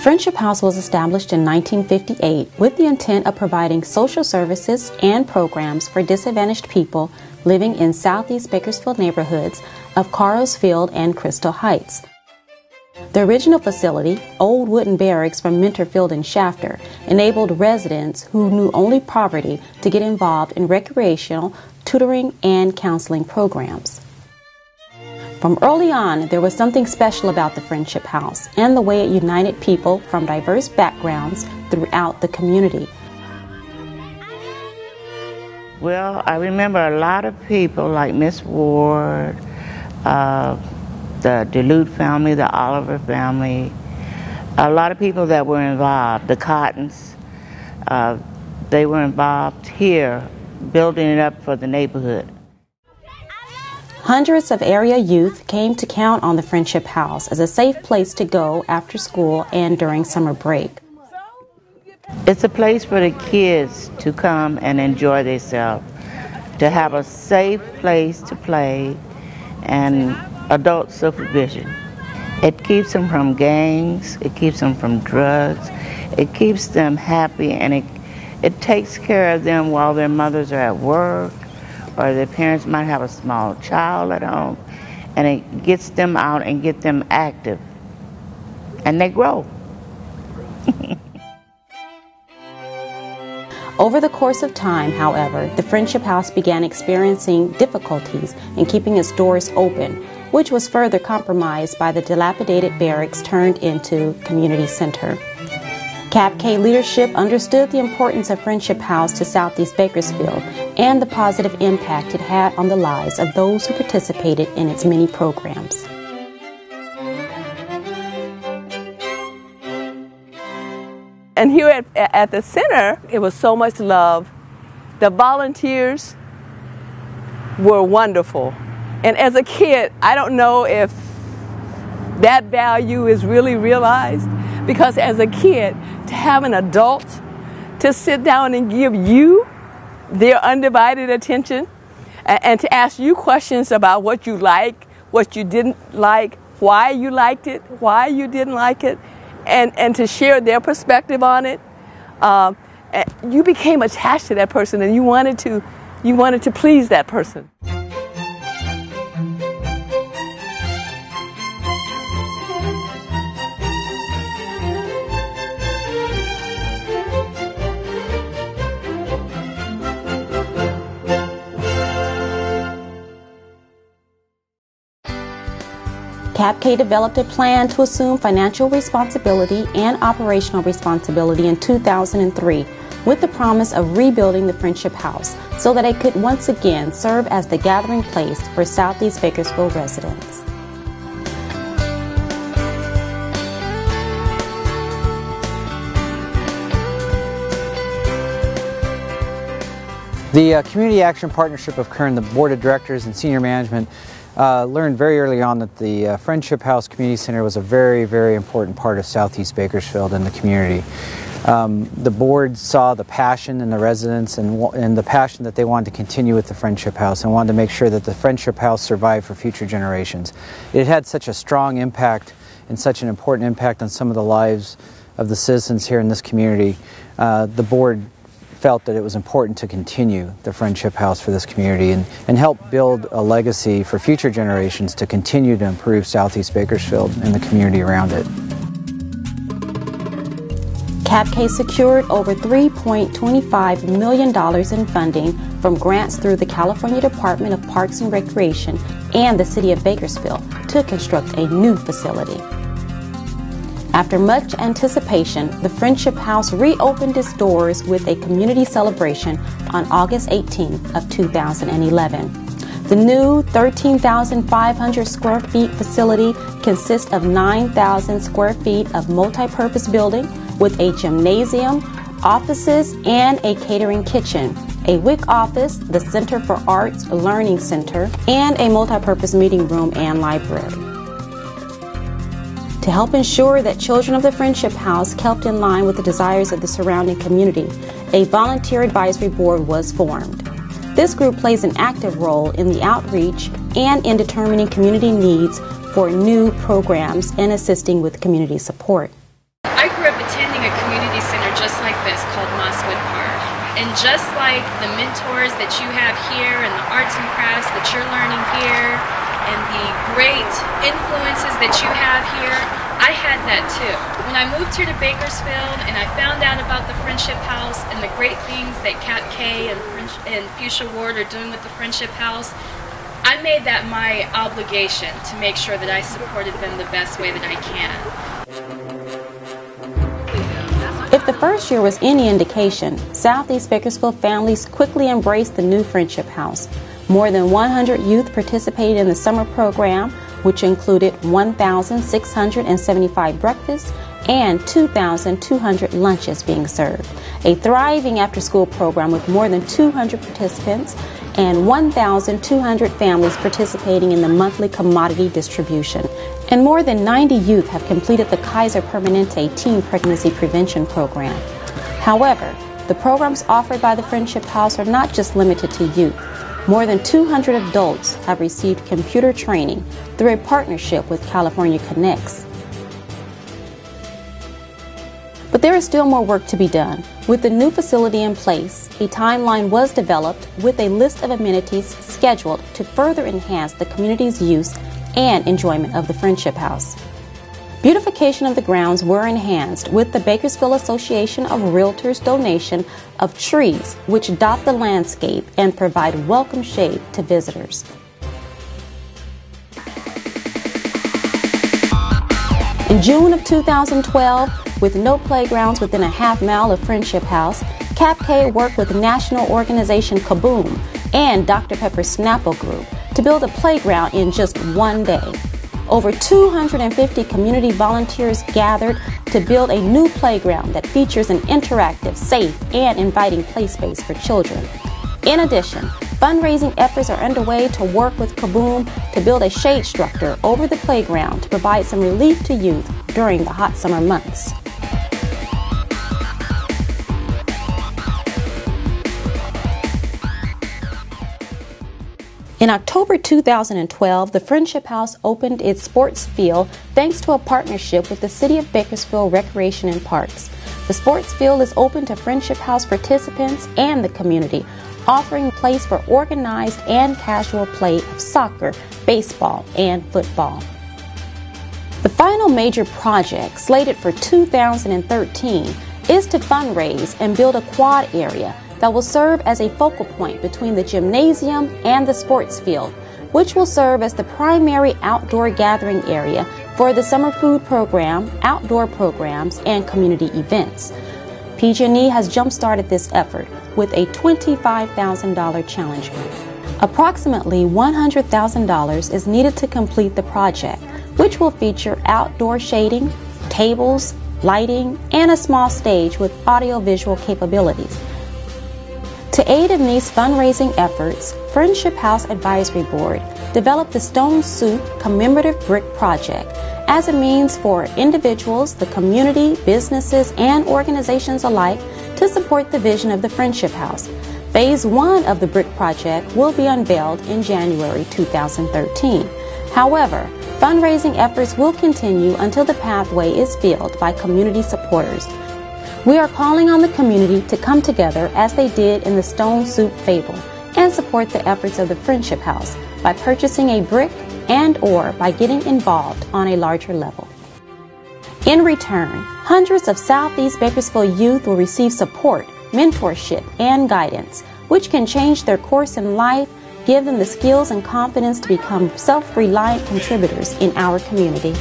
Friendship House was established in 1958 with the intent of providing social services and programs for disadvantaged people living in Southeast Bakersfield neighborhoods of Carlsfield and Crystal Heights. The original facility, old wooden barracks from Minterfield and Shafter, enabled residents who knew only poverty to get involved in recreational, tutoring, and counseling programs. From early on, there was something special about the Friendship House and the way it united people from diverse backgrounds throughout the community. Well, I remember a lot of people like Miss Ward, the DeLute family, the Oliver family, a lot of people that were involved, the Cottons, they were involved here building it up for the neighborhood. Hundreds of area youth came to count on the Friendship House as a safe place to go after school and during summer break. It's a place for the kids to come and enjoy themselves, to have a safe place to play and adult supervision. It keeps them from gangs, it keeps them from drugs, it keeps them happy, and it takes care of them while their mothers are at work, or their parents might have a small child at home, and it gets them out and get them active, and they grow. Over the course of time, however, the Friendship House began experiencing difficulties in keeping its doors open, which was further compromised by the dilapidated barracks turned into community center. Cap K leadership understood the importance of Friendship House to Southeast Bakersfield and the positive impact it had on the lives of those who participated in its many programs. And here at the center, it was so much love. The volunteers were wonderful. And as a kid, I don't know if that value is really realized, because as a kid, to have an adult to sit down and give you their undivided attention and to ask you questions about what you like, what you didn't like, why you liked it, why you didn't like it, and to share their perspective on it, you became attached to that person, and you wanted to please that person. Cap K developed a plan to assume financial responsibility and operational responsibility in 2003 with the promise of rebuilding the Friendship House so that it could once again serve as the gathering place for Southeast Bakersfield residents. The Community Action Partnership of Kern, the Board of Directors and Senior Management, learned very early on that the Friendship House Community Center was a very, very important part of Southeast Bakersfield and the community. The board saw the passion in the residents and the passion that they wanted to continue with the Friendship House and wanted to make sure that the Friendship House survived for future generations. It had such a strong impact and such an important impact on some of the lives of the citizens here in this community. The board felt that it was important to continue the Friendship House for this community and help build a legacy for future generations to continue to improve Southeast Bakersfield and the community around it. Cap K secured over $3.25 million in funding from grants through the California Department of Parks and Recreation and the City of Bakersfield to construct a new facility. After much anticipation, the Friendship House reopened its doors with a community celebration on August 18th of 2011. The new 13,500 square feet facility consists of 9,000 square feet of multi-purpose building with a gymnasium, offices, and a catering kitchen, a WIC office, the Center for Arts Learning Center, and a multi-purpose meeting room and library. To help ensure that children of the Friendship House kept in line with the desires of the surrounding community, a volunteer advisory board was formed. This group plays an active role in the outreach and in determining community needs for new programs and assisting with community support. I And just like the mentors that you have here and the arts and crafts that you're learning here and the great influences that you have here, I had that too. When I moved here to Bakersfield and I found out about the Friendship House and the great things that Cap K and Fuchsia Ward are doing with the Friendship House, I made that my obligation to make sure that I supported them the best way that I can. If the first year was any indication, Southeast Bakersfield families quickly embraced the new Friendship House. More than 100 youth participated in the summer program, which included 1,675 breakfasts and 2,200 lunches being served. A thriving after-school program with more than 200 participants and 1,200 families participating in the monthly commodity distribution. And more than 90 youth have completed the Kaiser Permanente teen pregnancy prevention program. However, the programs offered by the Friendship House are not just limited to youth. More than 200 adults have received computer training through a partnership with California Connects. But there is still more work to be done. With the new facility in place, a timeline was developed with a list of amenities scheduled to further enhance the community's use and enjoyment of the Friendship House. Beautification of the grounds were enhanced with the Bakersfield Association of Realtors donation of trees which dot the landscape and provide welcome shade to visitors. In June of 2012, with no playgrounds within a half mile of Friendship House, Cap K worked with national organization Kaboom and Dr. Pepper Snapple Group to build a playground in just one day. Over 250 community volunteers gathered to build a new playground that features an interactive, safe, and inviting play space for children. In addition, fundraising efforts are underway to work with Kaboom to build a shade structure over the playground to provide some relief to youth during the hot summer months. In October 2012, the Friendship House opened its sports field thanks to a partnership with the City of Bakersfield Recreation and Parks. The sports field is open to Friendship House participants and the community, offering a place for organized and casual play of soccer, baseball, and football. The final major project, slated for 2013, is to fundraise and build a quad area that will serve as a focal point between the gymnasium and the sports field, which will serve as the primary outdoor gathering area for the summer food program, outdoor programs, and community events. PG&E has jump-started this effort with a $25,000 challenge grant. Approximately $100,000 is needed to complete the project, which will feature outdoor shading, tables, lighting, and a small stage with audio-visual capabilities. To aid in these fundraising efforts, Friendship House Advisory Board developed the Stone Soup Commemorative Brick Project as a means for individuals, the community, businesses, and organizations alike to support the vision of the Friendship House. Phase 1 of the Brick Project will be unveiled in January 2013. However, fundraising efforts will continue until the pathway is filled by community supporters. We are calling on the community to come together as they did in the Stone Soup fable and support the efforts of the Friendship House by purchasing a brick and/or by getting involved on a larger level. In return, hundreds of Southeast Bakersfield youth will receive support, mentorship, and guidance, which can change their course in life, give them the skills and confidence to become self-reliant contributors in our community.